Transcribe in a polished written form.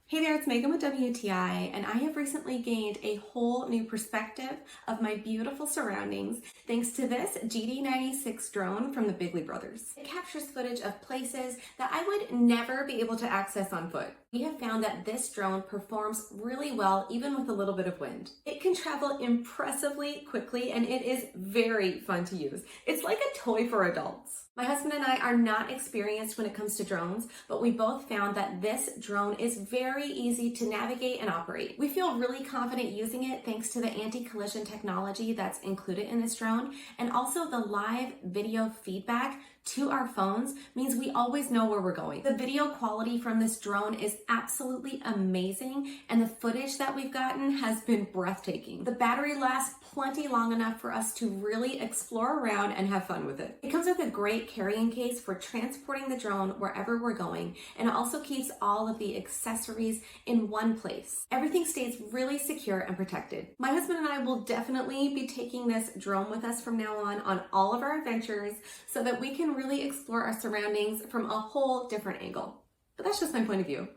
Hey there, it's Megan with WTI, and I have recently gained a whole new perspective of my beautiful surroundings thanks to this GD96 drone from the Bigley Brothers. It captures footage of places that I would never be able to access on foot. We have found that this drone performs really well even with a little bit of wind. It can travel impressively quickly and it is very fun to use. It's like a toy for adults. My husband and I are not experienced when it comes to drones, but we both found that this drone is very easy to navigate and operate. We feel really confident using it thanks to the anti-collision technology that's included in this drone, and also the live video feedback to our phones means we always know where we're going. The video quality from this drone is absolutely amazing, and the footage that we've gotten has been breathtaking. The battery lasts plenty long enough for us to really explore around and have fun with it. It comes with a great carrying case for transporting the drone wherever we're going, and it also keeps all of the accessories in one place. Everything stays really secure and protected. My husband and I will definitely be taking this drone with us from now on all of our adventures so that we can really explore our surroundings from a whole different angle. But that's just my point of view.